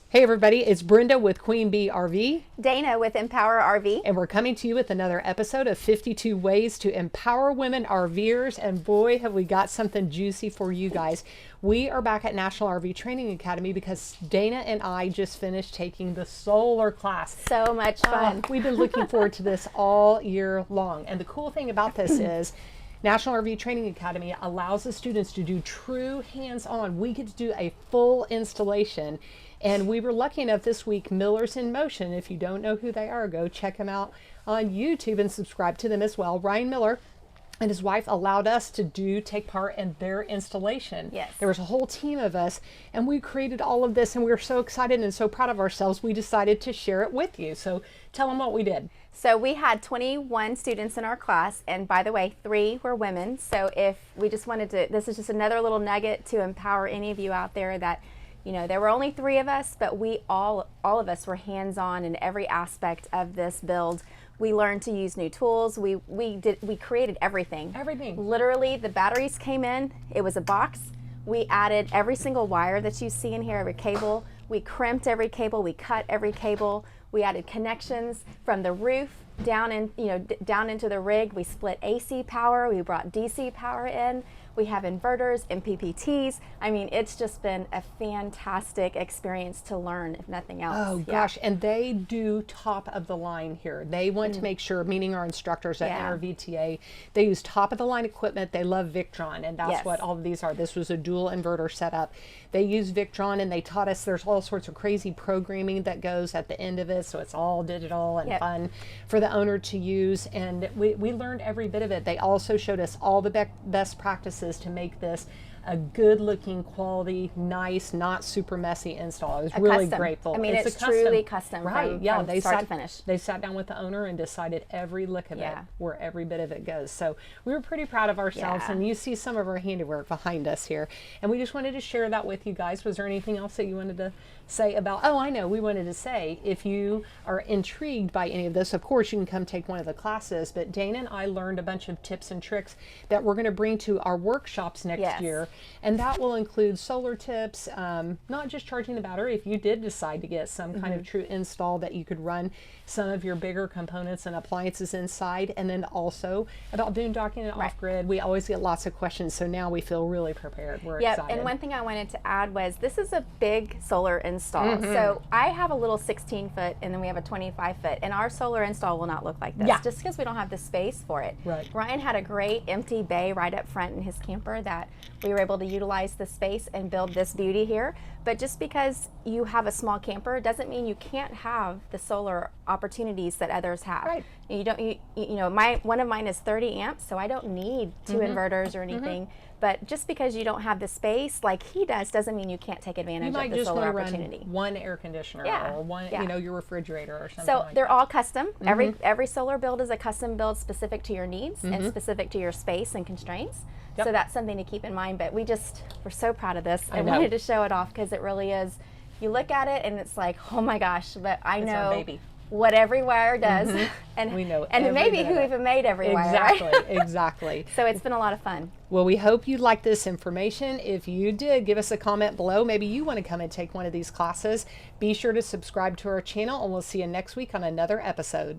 Hey everybody, it's Brenda with Queen Bee RV. Dana with Empower RV. And we're coming to you with another episode of 52 Ways to Empower Women RVers. And boy, have we got something juicy for you guys. We are back at National RV Training Academy because Dana and I just finished taking the solar class. So much fun. We've been looking forward to this all year long. And the cool thing about this is National RV Training Academy allows the students to do true hands-on. We get to do a full installation. And we were lucky enough this week, Millers in Motion. If you don't know who they are, go check them out on YouTube and subscribe to them as well. Ryan Miller and his wife allowed us to take part in their installation. Yes. There was a whole team of us, and we created all of this, and we were so excited and so proud of ourselves, we decided to share it with you. So tell them what we did. So we had 21 students in our class, and by the way, 3 were women. So if we just wanted to, this is just another little nugget to empower any of you out there that, you know, there were only 3 of us, but we all of us were hands-on in every aspect of this build. We learned to use new tools. We created everything. Everything. Literally, the batteries came in. It was a box. We added every single wire that you see in here, every cable. We crimped every cable. We cut every cable. We added connections from the roof down down into the rig. We split AC power. We brought DC power in. We have inverters and PPTs. I mean, it's just been a fantastic experience to learn, if nothing else. Oh gosh, and they do top of the line here. They want to make sure, meaning our instructors at NRVTA, they use top of the line equipment. They love Victron, and that's what all of these are. This was a dual inverter setup. They use Victron, and they taught us there's all sorts of crazy programming that goes at the end of it, so it's all digital and fun for the owner to use, and we learned every bit of it. They also showed us all the best practices to make this a good looking, quality, nice, not super messy install. I was really grateful. I mean, it's truly custom, right? From start to finish. They sat down with the owner and decided every lick of it, where every bit of it goes. So we were pretty proud of ourselves, and you see some of our handiwork behind us here. And we just wanted to share that with you guys. Was there anything else that you wanted to say about? Oh, I know. We wanted to say, if you are intrigued by any of this, of course you can come take one of the classes. But Dana and I learned a bunch of tips and tricks that we're going to bring to our workshops next year. And that will include solar tips, not just charging the battery. If you did decide to get some kind of true install that you could run some of your bigger components and appliances inside, and then also about boondocking and off-grid. We always get lots of questions, so now we feel really prepared. We're excited. And one thing I wanted to add was this is a big solar install. So I have a little 16-foot, and then we have a 25-foot, and our solar install will not look like this, just because we don't have the space for it. Right. Ryan had a great empty bay right up front in his camper that we were able to utilize the space and build this beauty here. But just because you have a small camper doesn't mean you can't have the solar opportunities that others have. Right. You don't. You know, one of mine is 30 amps, so I don't need 2 inverters or anything. But just because you don't have the space like he does doesn't mean you can't take advantage of the solar opportunity. Run one air conditioner or one, you know, your refrigerator or something. So like they're that. all custom. Every solar build is a custom build specific to your needs and specific to your space and constraints. So that's something to keep in mind. But we're so proud of this. I wanted to show it off because it really is. You look at it and it's like, oh my gosh! But I know what every wire does, and we know, and maybe who even made every wire. Exactly, Right? exactly. So it's been a lot of fun. Well, we hope you liked this information. If you did, give us a comment below. Maybe you want to come and take one of these classes. Be sure to subscribe to our channel, and we'll see you next week on another episode.